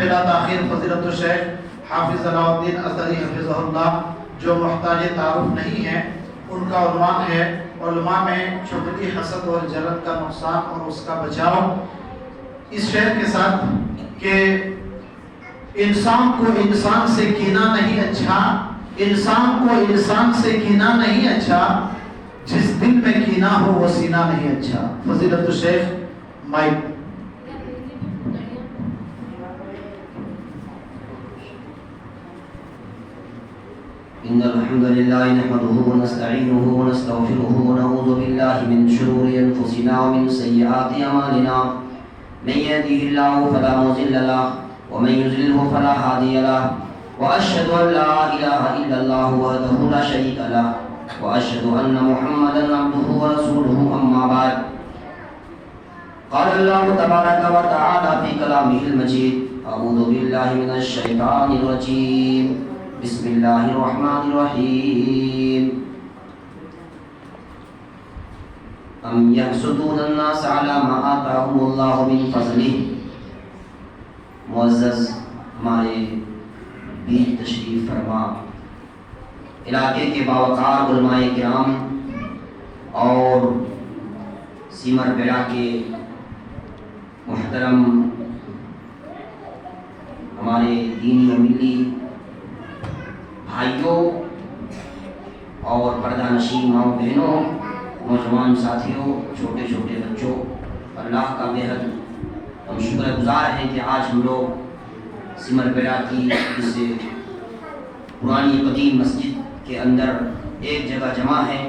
بلا تاخیر فضیلت الشیخ حافظ علاء الدین اظہری حفظہ اللہ جو محتاج تعارف نہیں ہیں، ان کا عنوان ہے علماء میں چغلی، حسد اور جلن کا نقصان اور اس کا بچاؤ، اس شعر کے ساتھ کہ انسان کو انسان سے کینہ نہیں اچھا، انسان کو انسان سے کینہ نہیں اچھا، جس دل میں کینہ ہو وہ سینہ نہیں اچھا۔ فضیلت الشیخ مائک۔ إن الحمد لله نحمده ونستعينه ونستغفره ونعوذ بالله من شرور أنفسنا ومن سيئات أعمالنا، من يهده الله فلا مضل له ومن يضلله فلا هادي له، وأشهد أن لا إله إلا الله وحده لا شريك له، وأشهد أن محمدا عبده ورسوله، أما بعد، قال الله تبارك وتعالى في كلامه المجيد: أعوذ بالله من الشيطان الرجيم، بسم اللہ الرحمن الرحیم۔ ام یحسدون الناس علی ما آتاہم اللہ من فضلہ۔ معزز ہمارے بیچ تشریف فرما علاقے کے باوقار علماء کرام اور سیمر بیڑا کے محترم ہمارے دینی و ملی بھائیوں اور پردہ نشین ماؤں بہنوں، نوجوان ساتھیوں، چھوٹے چھوٹے بچوں، اللہ کا بےحد ہم شکر گزار ہیں کہ آج ہم لوگ سمر بیڑا کی اس پرانی قدیم مسجد کے اندر ایک جگہ جمع ہیں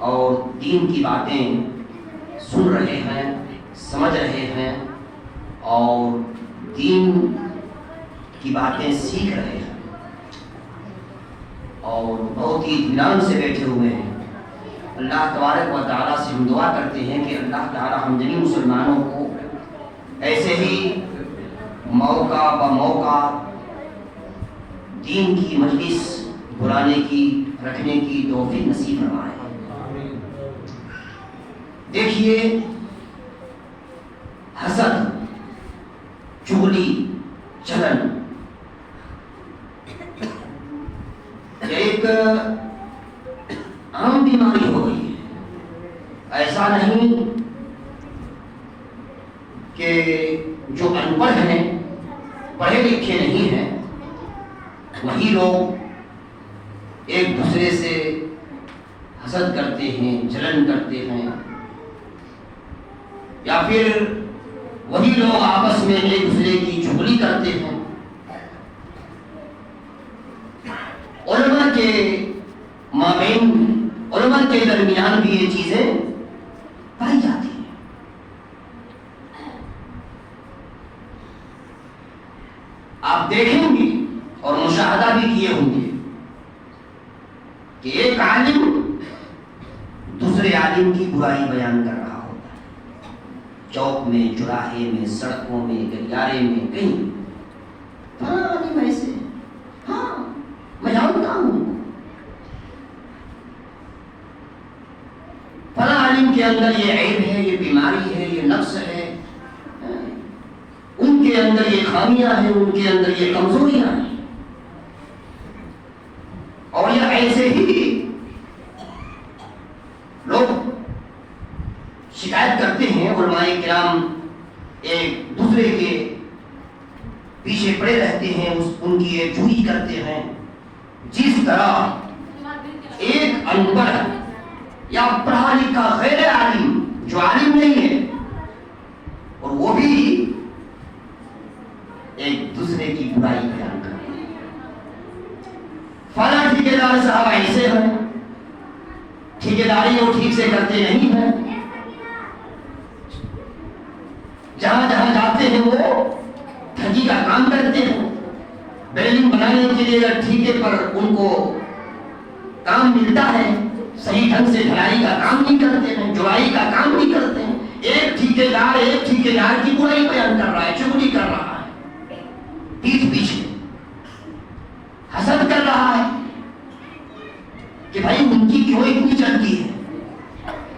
اور دین کی باتیں سن رہے ہیں، سمجھ رہے ہیں اور دین کی باتیں سیکھ رہے ہیں اور بہت ہی اطمینان سے بیٹھے ہوئے ہیں۔ اللہ تبارک و تعالیٰ سے ہم دعا کرتے ہیں کہ اللہ تعالیٰ ہم جمی مسلمانوں کو ایسے ہی موقع بموقع دین کی مجلس بلانے کی، رکھنے کی توفیق نصیب فرمائے۔ دیکھیے، حسد، چغلی، جلن ایک عام بیماری ہو گئی ہے۔ ایسا نہیں کہ جو ان پڑھ ہیں، پڑھے لکھے نہیں ہیں، وہی لوگ ایک دوسرے سے حسد کرتے ہیں، جلن کرتے ہیں، یا پھر وہی لوگ آپس میں ایک دوسرے کی چغلی کرتے ہیں۔ علماء کے مابین، علماء کے درمیان بھی یہ چیزیں پائی جاتی ہیں۔ آپ دیکھیں گے اور مشاہدہ بھی کیے ہوں گے کہ ایک عالم دوسرے عالم کی برائی بیان کر رہا ہوتا ہے، چوک میں، چوراہے میں، سڑکوں میں، گلیارے میں، کہیں فلاں عالم ایسے، ہاں میں جانتا ہوں، فلاں عالم کے اندر یہ عیب ہے، یہ بیماری ہے، یہ نقص ہے، ان کے اندر یہ خامیاں ہیں، ان کے اندر یہ کمزوریاں ہیں، اور یہ ایسے ہی لوگ شکایت کرتے ہیں۔ علماء کرام ایک دوسرے کے پیچھے پڑے رہتے ہیں، ان کی ایک جوئی کرتے ہیں۔ جس طرح ایک ان پڑھ یا پڑھا لکھا غیر عالم جو عالم نہیں ہے، اور وہ بھی ایک دوسرے کی برائی بیان کرتے ہیں۔ فلاں ٹھیکیدار صاحب ایسے ہیں، ٹھیکیداری وہ ٹھیک سے کرتے نہیں ہیں، جہاں جہاں جاتے ہیں وہ ٹھگی کا کام کرتے ہیں۔ بلڈنگ بنانے کے لیے اگر ٹھیکے پر ان کو کام ملتا ہے، صحیح ڈھنگ سے ڈھلائی کا کام نہیں کرتے ہیں، جوائی کا کام نہیں کرتے ہیں۔ ایک ٹھیکیدار کی برائی بیان کر رہا ہے، چغلی کر رہا ہے، پیٹھ پیچھے حسد کر رہا ہے کہ بھائی ان کی کیوں اتنی چلتی ہے،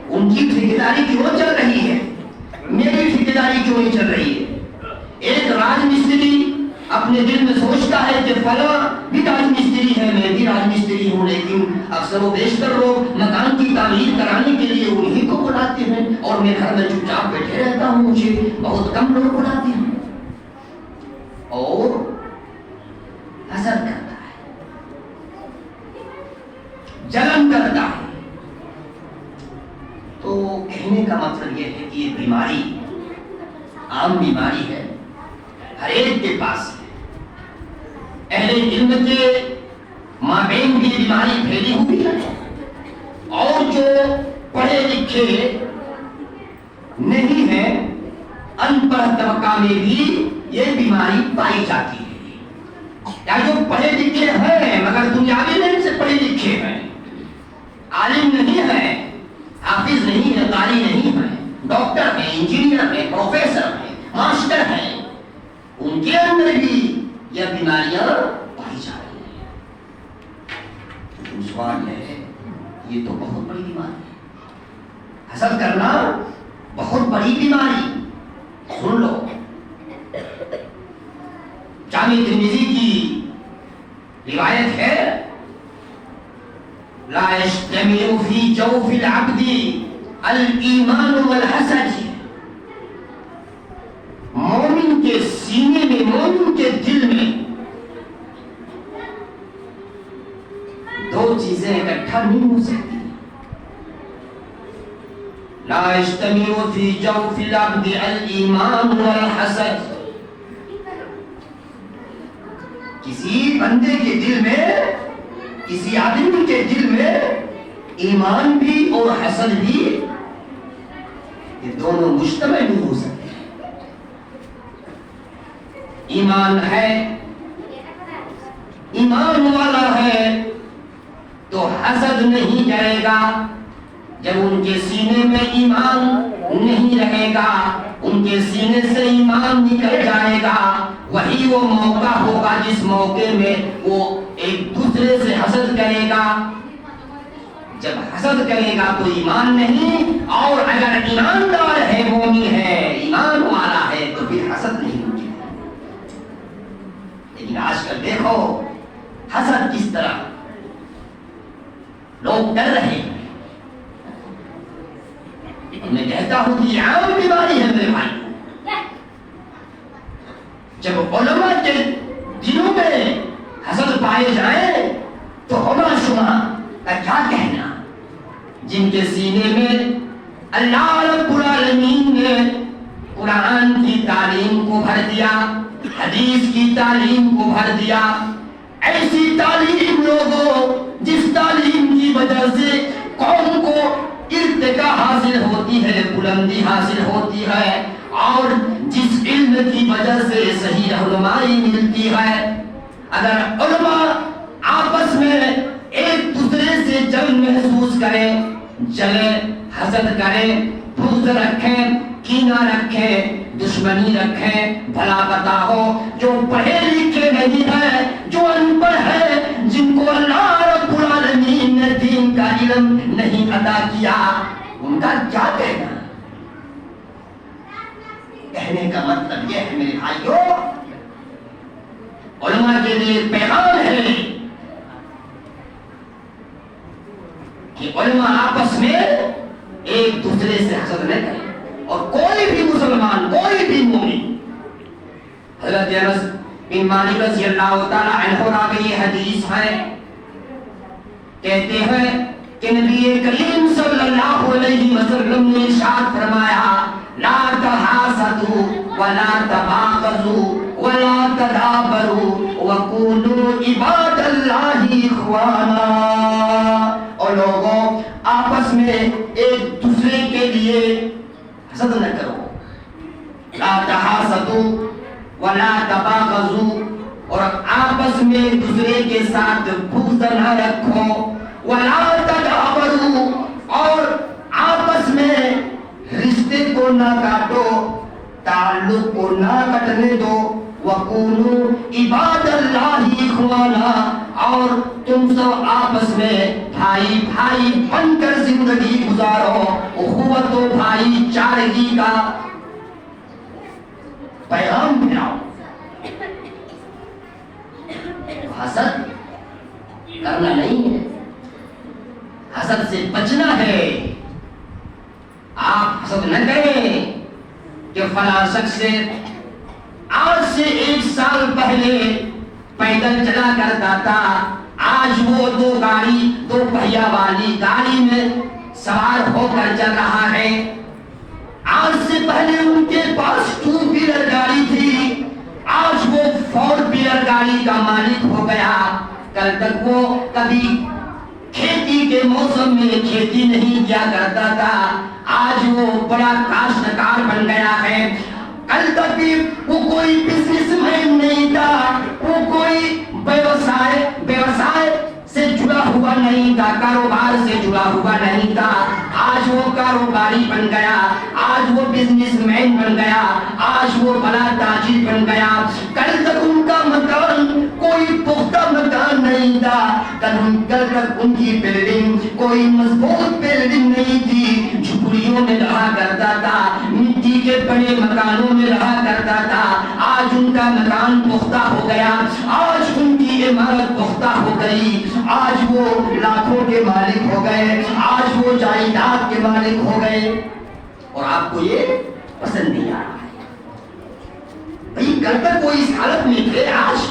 ان کی ٹھیکیداری کیوں چل رہی ہے، میری ٹھیکیداری کیوں نہیں چل رہی ہے۔ ایک راج مستری اپنے دل میں سوچتا ہے کہ فلاں بھی راج مستری ہے، میں بھی راج مستری ہوں، لیکن اکثر و بیشتر لوگ مکان کی تعمیر کرانے کے لیے انہیں کو بلاتے ہیں اور میں گھر میں چپ چاپ بیٹھے رہتا ہوں، مجھے بہت کم لوگ بلاتے ہیں، اور حسد کرتا ہے، جلن کرتا ہے۔ تو کہنے کا مطلب یہ ہے کہ یہ بیماری عام بیماری ہے، ہر ایک کے پاس ہے۔ اہل علم کے مابین بھی بیماری پھیلی ہوئی ہے، اور جو پڑھے لکھے نہیں ہیں، ان پڑھ طبقہ میں بھی یہ بیماری پائی جاتی ہے۔ یا جو پڑھے لکھے ہیں مگر دنیاوی لحاظ سے پڑھے لکھے ہیں، عالم نہیں ہیں، حافظ نہیں ہے، قاری نہیں ہے، ڈاکٹر ہیں، انجینئر ہیں، پروفیسر ہیں، ماسٹر ہیں، ان کے اندر بھی یہ بیماریاں پائی جا رہی ہیں۔ لیکن سوال یہ ہے، یہ تو بہت بڑی بیماری ہے، حسد کرنا بہت بڑی بیماری۔ سن لو، جامع ترمذی کی روایت ہے، لا يجتمع في جوف العبد الایمان والحسد، مومن کے سینے میں، مومن کے دل میں دو چیزیں اکٹھا نہیں ہو سکتی۔ لا يجتمع في جوف العبد الایمان والحسد، کسی بندے کے دل میں، کسی آدمی کے دل میں ایمان بھی اور حسد بھی، یہ دونوں مجتمع نہیں ہو سکتے۔ ایمان ہے، ایمان والا ہے تو حسد نہیں کرے گا۔ جب ان کے سینے میں ایمان نہیں رہے گا، ان کے سینے سے ایمان نکل جائے گا، وہی وہ موقع ہوگا جس موقع میں وہ ایک دوسرے سے حسد کرے گا۔ جب حسد کرے گا تو ایمان نہیں، اور اگر ایماندار ہے، مومن ہے، ایمان والا ہے، تو پھر حسد نہیں ممکن ہے۔ لیکن آج کل دیکھو حسد کس طرح لوگ ڈر رہے ہیں۔ میں کہتا ہوں کہ یہ عام بیماری ہے میرے بھائی۔ جب علماء کے دلوں میں حسد پائے جائیں تو علماء شما کا کیا کہنا، جن کے سینے میں اللہ رب العالمین نے قرآن کی تعلیم کو بھر دیا، حدیث کی تعلیم کو بھر دیا، ایسی تعلیم لوگوں جس تعلیم کی وجہ سے قوم کو ارتقا حاصل ہوتی ہے، بلندی حاصل ہوتی ہے، اور جس علم کی وجہ سے صحیح رہنمائی ملتی ہے، اگر علماء آپس میں ایک دوسرے سے جلن محسوس کریں، جلیں، حسد کریں، بغض رکھیں، کینہ رکھیں، دشمنی رکھیں، بھلا بتاؤ جو پڑھے لکھے نہیں ہیں، جو ان پڑھ ہیں، جن کو اللہ رب العالمین نے دین کا علم نہیں عطا کیا، ان کا کیا کہنا؟ کہنے کا مطلب یہ ہے میرے بھائیوں، علماء کے لیے پیغام ہے کہ علماء آپس میں ایک دوسرے سے حسد نہ کریں، اور کوئی بھی مسلمان، کوئی بھی مومن۔ حضرت انس بن مالک رضی اللہ تعالی عنہ راوی حدیث ہے، کہتے ہیں کہ نبی کریم صلی اللہ علیہ وسلم نے ارشاد فرمایا، لا تحاسدوا ولا تباغضوا ولا تدابروا وكونوا عباد الله اخوانا۔ اور لوگوں آپس میں ایک دوسرے کے لیے حسد نہ کرو، لا تحاسدوا ولا تباغضوا، اور آپس میں ایک دوسرے کے ساتھ بغض نہ رکھو، ولا تدابروا، اور آپس میں رشتے کو نہ کاٹو، تعلق کو نہ کٹنے دو، وَقُولُوا عِبَادَ اللَّهِ إِخْوَانًا، اور تم سب آپس میں بھائی بھائی بن کر زندگی گزارو، اخوت و بھائی چارگی کا پیغام پھیلاؤ۔ حسد کرنا نہیں ہے، حسد سے بچنا ہے. آپ حسد نہ کریں کہ فلاں شخص سے آج سے 1 سال پہلے پیدل چلا کرتا تھا، آج وہ 2 پہیا والی گاڑی میں سوار ہو کر چل رہا ہے. آج سے پہلے ان کے پاس 2 ویلر گاڑی تھی، آج وہ 4 ویلر گاڑی کا مالک ہو گیا. کل تک وہ کبھی کھیتی کے موسم میں کھیتی نہیں کیا کرتا تھا، آج وہ بڑا کاشتکار بن گیا ہے. کل تک بھی وہ کوئی بزنس مین نہیں تھا، وہ کوئی بیوسائے سے جڑا ہوا نہیں تھا، کاروبار سے جڑا ہوا نہیں تھا. آج وہ کاروباری بن گیا، آج وہ بزنس مین بن گیا، آج وہ بڑا تاجر بن گیا. کل تک ان کا مکان کوئی پختہ مکان نہیں تھا، کل تک ان کی بلڈنگ کوئی مضبوط بلڈنگ نہیں تھی، جھوپڑیوں میں رہا کرتا تھا، مٹی کے بڑے مکانوں میں رہا کرتا تھا. آج ان کا مکان پختہ ہو گیا، آج ان کی عمارت پختہ ہو گئی، آج وہ لاکھوں کے مالک ہو گئے، آج وہ جائیداد کے مالک ہو گئے. اور آپ کو یہ پسند نہیں آ رہا ہے. بھئی کل تک وہ اس حالت میں تھے، آج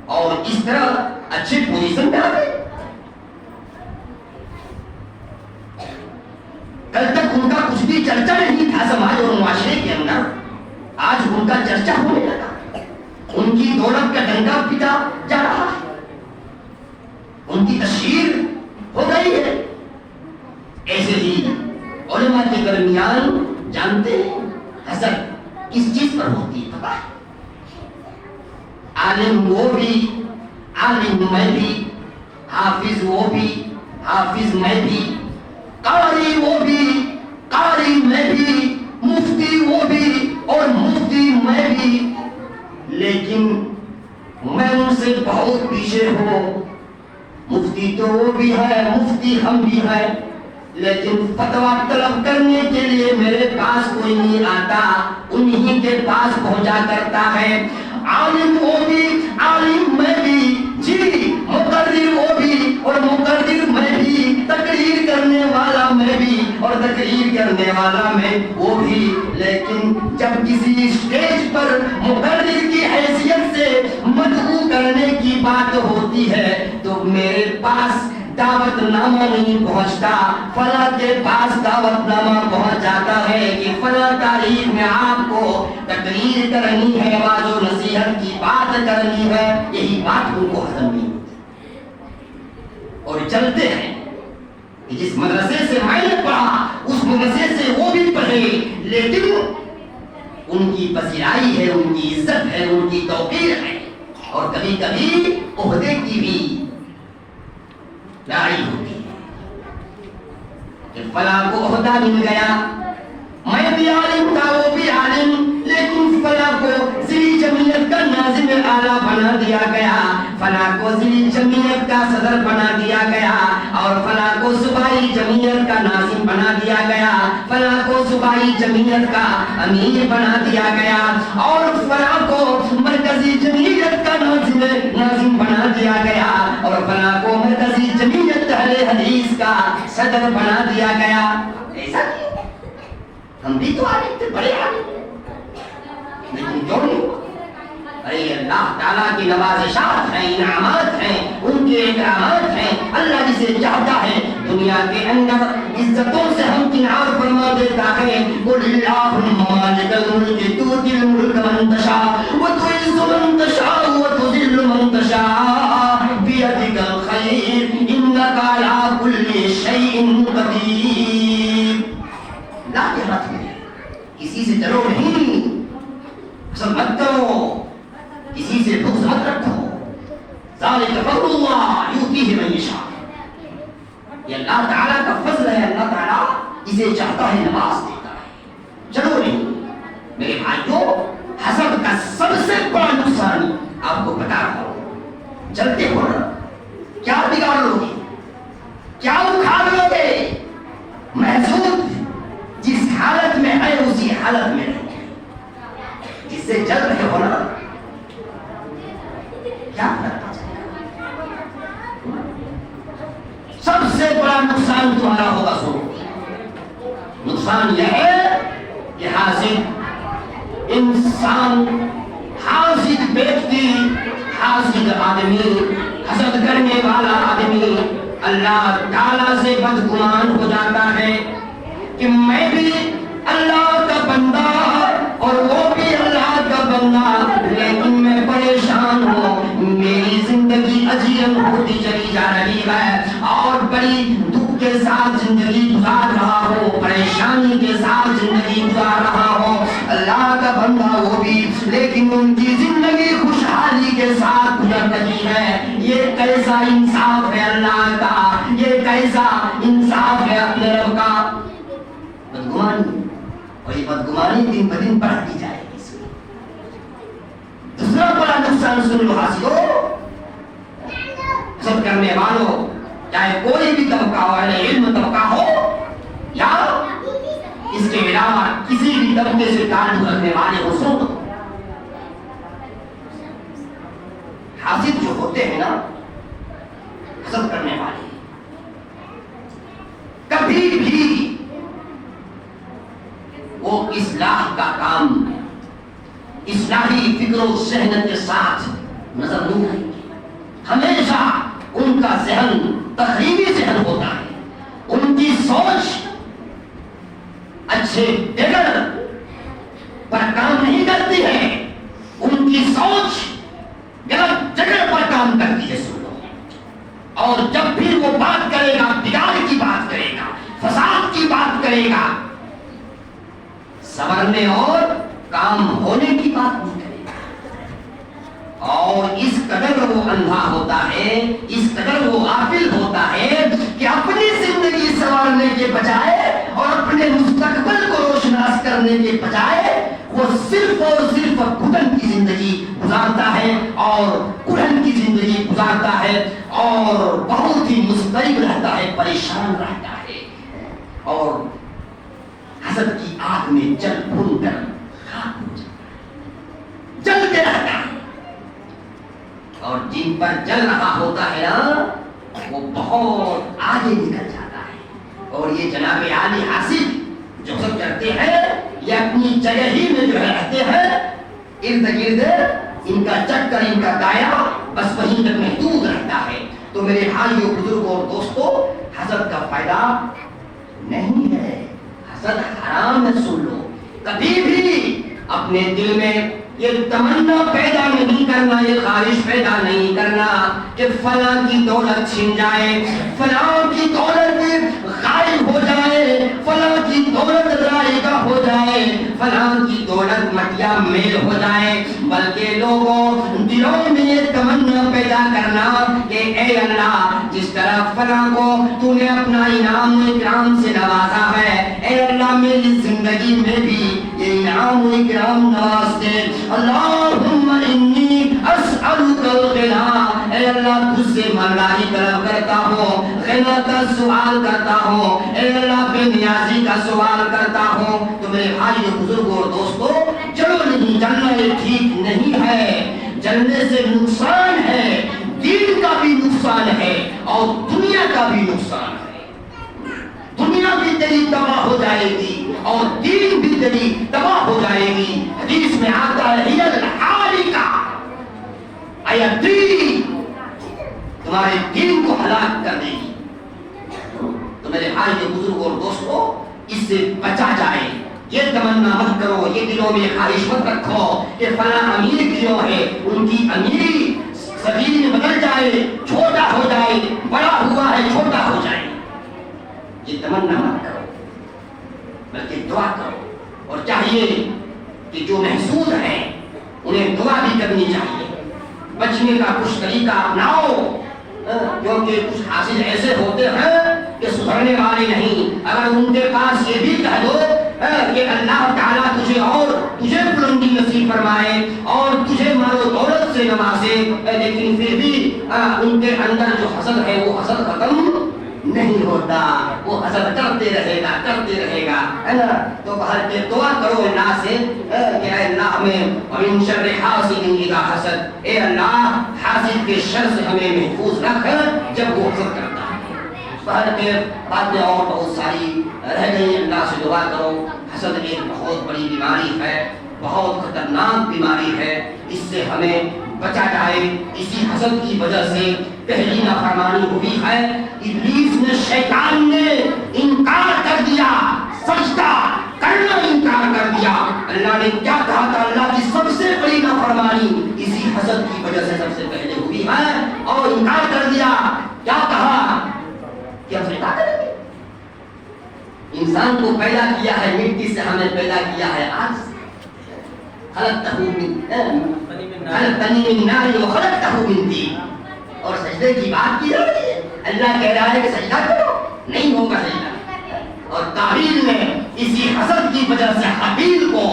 اور اس طرح اچھے پوزیشن پہ آ گئے. کل تک ان کا کچھ بھی چرچا نہیں تھا سماج اور معاشرے کے اندر، آج ان کا چرچا ہونے لگا، ان کی دولت کا ڈنکا پیٹا جا رہا ہے، ان کی تشہیر ہو گئی ہے. ایسے ہی علماء کے درمیان جانتے ہیں حسد کس چیز پر ہوتی ہے؟ پتہ ہے؟ عالم وہ بھی، عالم میں بھی، حافظ وہ بھی، حافظ میں بھی، قاری وہ بھی، قاری میں بھی، مفتی وہ بھی اور مفتی میں بھی. لیکن میں ان سے بہت پیچھے ہوں. مفتی تو وہ بھی ہے، مفتی ہم بھی ہیں، لیکن فتویٰ طلب کرنے کے لیے میرے پاس کوئی نہیں آتا، انہی کے پاس پہنچا کرتا ہے. عالم وہ بھی، عالم میں بھی، جی مقرر وہ بھی اور مقرر میں بھی، تقریر کرنے والا میں بھی اور تقریر کرنے والا میں وہ بھی. لیکن جب کسی اسٹیج پر مقرر کی حیثیت سے مدعو کرنے کی بات ہوتی ہے تو میرے پاس دعوت نامہ نہیں پہنچتا، فلاں کے پاس دعوت نامہ پہنچ جاتا ہے کہ فلاں تاریخ میں آپ کو تقریر کرنی ہے، واعظ و نصیحت کی بات کرنی ہے. یہی بات ان کو ہضم نہیں ہوتی اور چلتے ہیں کہ جس مدرسے سے میں نے پڑھا اس مدرسے سے وہ بھی پڑھے، لیکن ان کی پذیرائی ہے، ان کی عزت ہے، ان کی توقیر ہے، اور کبھی کبھی عہدے کی بھی لڑائی ہوتی ہے کہ فلاں کو عہدہ مل گیا، میں بھی عالم تھا وہ بھی عالم، لیکن فلاں کو ذیلی جمعیت کا ناظم اعلیٰ بنا دیا گیا، فلاں کو ذیلی جمعیت کا صدر بنا دیا گیا، اور فلاں کو صوبائی جمعیت کا ناظم بنا دیا گیا، فلاں کو صوبائی جمعیت کا امیر بنا دیا گیا، اور فلاں کو مرکزی جمعیت کا ناظم بنا دیا گیا، اور فلاں کو مرکزی جمعیت اہل حدیث کا صدر بنا دیا گیا. ایسا کیوں؟ ہم بھی تو عالم تھے، بڑے عالم، لیکن کیوں نہیں ہوا؟ ارے اللہ تعالیٰ کی نوازشات ہیں، انعامات ہیں، ان کے اکرامات ہیں. اللہ جسے چاہتا ہے دنیا کے اندر عزتوں سے ہم کنار فرما دیتا ہے. قل اللہم مالک الملک تؤتی الملک من تشاء وتعز من تشاء وتذل من تشاء بیدک الخیر انک علی کل شیء قدیر. اللہ کے ہاتھ میں کسی سے ڈرو نہیں، حسد مت کرو، کسی سے بغض مت رکھو. ذالک فضل اللہ یؤتیہ من یشاء. یہ اللہ تعالیٰ کا فضل ہے، اللہ تعالیٰ اسے چاہتا ہے نواز دیتا ہے. چلو نہیں میرے بھائیوں، حسد کا سب سے بڑا نقصان آپ کو بتا رہا ہوں. چلتے ہو نا، کیا بگاڑ لو گے، کیا اکھاڑ لو گے؟ محسوس جس حالت میں ہے اسی حالت میں رہے. جس سے جل رہے ہو نا، کیا فرق پڑ جائے گا؟ نقصان تمہارا ہوگا سنو. نقصان یہ ہے کہ حاسد انسان، حاسد ویکتی، حاسد آدمی، حسد کرنے والا آدمی اللہ تعالیٰ سے بدگمان ہو جاتا ہے کہ میں بھی اللہ کا بندہ اور وہ بھی اللہ کا بندہ، لیکن میں پریشان ہوں، میری زندگی اجیرن ہوتی چلی جا رہی ہے اور بڑی دکھ کے ساتھ زندگی گزار رہا ہوں، پریشانی کے ساتھ زندگی گزار رہا ہوں. اللہ کا بندہ وہ بھی، لیکن ان کی زندگی خوشحالی کے ساتھ گزر رہی ہے. یہ کیسا انصاف ہے اللہ کا، یہ کیسا انصاف ہے اپنے رب کا. بدگمانی، اور یہ بدگمانی دن بدن بڑھتی جائے گی. دوسرا بڑا نقصان سن لو حاسدو، حسد کرنے والوں، چاہے کوئی بھی طبقہ ہو، اہل علم طبقہ ہو یا اس کے علاوہ کسی بھی طبقے سے تعلق رکھنے والے ہو، سن لو حاسد جو ہوتے ہیں نا، حسد کرنے والے، کبھی بھی وہ اصلاح کا کام اصلاحی فکر و ذہن کے ساتھ نظر نہیں آئیں گے. ہمیشہ ان کا ذہن تخریبی ذہن ہوتا ہے، ان کی سوچ اچھے جگہ پر کام نہیں کرتی ہے، ان کی سوچ غلط جگہ پر کام کرتی ہے. سن لو، اور جب بھی وہ بات کرے گا، بگاڑ کی بات کرے گا، فساد کی بات کرے گا، سنورنے اور کام ہونے کی بات نہیں کرے گا. اور اس قدر وہ اندھا ہوتا ہے، اس قدر وہ غافل ہوتا ہے کہ اپنی زندگی سنوارنے کے بجائے اور اپنے مستقبل کو روشناس کرنے کے بجائے وہ صرف اور صرف گھٹن کی زندگی گزارتا ہے اور کڑھن کی زندگی گزارتا ہے اور بہت ہی مضطرب رہتا ہے، پریشان رہتا ہے اور حسد کی آگ میں جل بھون کر جلتے رہتا ہے. اور جن پر جل رہا ہوتا ہے نا، وہ بہت آگے نکل جاتا ہے. اور یہ جناب عالی حاسد جو سب کرتے ہیں، یہ اپنی جگہ ہی میں جو ہے رہتے ہیں، ارد گرد ان کا چکر، ان کا دائرہ بس وہیں تک محدود رہتا ہے. تو میرے بھائیوں، بزرگوں اور دوستوں، حسد کا فائدہ نہیں ہے، حسد حرام ہے. سن لو، کبھی بھی اپنے دل میں یہ تمنا پیدا نہیں کرنا، یہ خواہش پیدا نہیں کرنا کہ فلاں کی دولت چھن جائے، فلاں کی دولت غائب ہو جائے، فلاں کی دولت ضائع ہو جائے، فلاں کی دولت مٹیا میل ہو جائے. بلکہ لوگوں دلوں میں یہ تمنا پیدا کرنا کہ اے اللہ، جس طرح فلاں کو تو نے اپنا انعام و اکرام سے نوازا ہے، اے اللہ میری زندگی میں بھی یہ انعام و اکرام نواز دے. اللہم انی اسألک الغنی، اے اللہ تجھ سے مالداری طلب کرتا ہوں، غنی کا سوال کرتا ہوں، اے اللہ بے نیازی کا سوال کرتا ہوں. تو میرے بھائی بزرگوں اور دوستوں، چلو نہیں، جلنا یہ ٹھیک نہیں ہے، جلنے سے نقصان ہے، دین کا بھی نقصان ہے اور دنیا کا بھی نقصان ہے. دنیا بھی تیری تباہ ہو جائے گی اور دین بھی تیری تباہ ہو جائے گی. حدیث میں آتا ہے ہی الحالکہ، اے دین تمہارے دین کو ہلاک کر دے گی. تو میرے بھائی بزرگوں اور دوستوں، اس سے بچا جائے. یہ تمنا مت کرو، یہ دلوں میں خواہش مت رکھو کہ فلاں امیر کیوں ہے، ان کی امیری صغیر میں بدل جائے، چھوٹا ہو جائے، بڑا ہوا ہے چھوٹا ہو جائے. یہ تمنا مت کرو، بلکہ دعا کرو. اور چاہیے کہ جو محسود ہیں انہیں دعا بھی کرنی چاہیے. بچنے کا کچھ طریقہ اپناؤ، کیونکہ کچھ حاصل ایسے ہوتے ہیں کہ سدھرنے والے نہیں. اگر ان کے پاس یہ بھی کہہ دو کہ اللہ تعالیٰ تجھے بلندی نصیب فرمائے اور تجھے مال و دولت سے نوازے، لیکن پھر بھی ان کے اندر جو حسد ہے وہ حسد ختم نہیں ہوتا، وہ حسد کرتے رہے گا، ہے نا. تو باہر کے دعا کرو اللہ سے کہ اے اللہ ہمیں ومن شر حاسد اذا حسد، اے اللہ حاسد کے شر سے ہمیں محفوظ رکھ جب وہ حسد کرتا ہے. بہرکیف باتیں اور بہت ساری رہ گئی، اللہ سے دعا کرو. حسد ایک بہت بڑی بیماری ہے، بہت خطرناک بیماری ہے، اس سے ہمیں بچا جائے. اسی حسد کی وجہ سے پہلی نافرمانی ہوئی ہے، ابلیس نے، شیطان نے انکار کر دیا، سجدہ کرنا انکار کر دیا. اللہ نے کیا کہا تھا؟ اللہ کی سب سے بڑی نافرمانی اسی حسد کی وجہ سے سب سے پہلے ہوئی ہے، اور انکار کر دیا. کیا کہا کہ ہم سجدہ کریں گے؟ انسان کو پیدا کیا ہے مٹی سے، ہمیں پیدا کیا ہے آگ سے. خلقتنی من نار وخلقتہ من طین. اور سجدے کی بات کی جا رہی ہے، اللہ کہہ رہا ہے کہ سجدہ کرو، نہیں ہوگا سجدہ. اور قابیل نے اسی حسد کی وجہ سے حابیل کو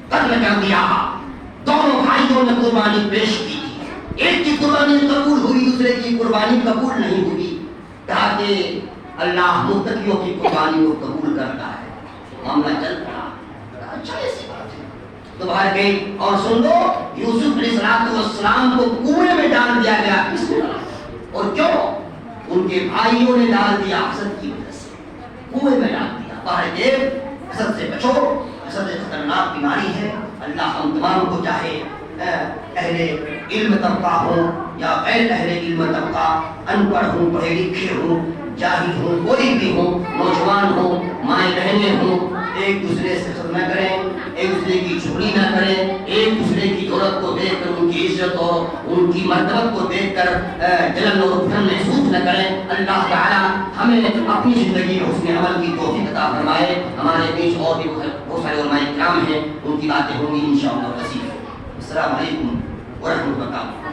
قتل کر دیا. دونوں بھائیوں نے قربانی پیش کی تھی، ایک کی قربانی قبول ہوئی، دوسرے کی قربانی قبول نہیں ہوئی. کہا کہ اللہ متقیوں کی قربانی کو قبول کرتا ہے. معاملہ چل پڑا. اچھا ایسی بات ہے تو باہر گئی. اور سن لو، یوسف علیہ السلام کو کنویں میں ڈال دیا گیا. کس نے؟ اور کیوں؟ ان کے بھائیوں نے ڈال دیا، حسد کی وجہ سے کنویں میں ڈال دیا. باہر گئے. حسد سے بچو، حسد ایک خطرناک بیماری ہے. اللہ ہم تمام کو چاہے اہل علم طبقہ ہوں یا غیر اہل علم طبقہ، ان پڑھ ہوں، پڑھے لکھے ہوں، جاہل ہوں، کوئی بھی ہوں، نوجوان ہوں، مائیں بہنیں ہوں، ایک دوسرے سے خدمت نہ کریں، ایک دوسرے کی چغلی نہ کریں، ایک دوسرے کی دولت کو دیکھ کر ان کی عزت اور ان کی مرتبت کو دیکھ کر جلن اور گھن محسوس نہ کریں. اللہ تعالی ہمیں اپنی زندگی میں حسن عمل کی توفیق عطا فرمائے. ہمارے بیچ اور بھی بہت سارے علماء کرام ہیں، ان کی باتیں ہوں گی انشاءاللہ. السلام علیکم ورحمۃ اللہ.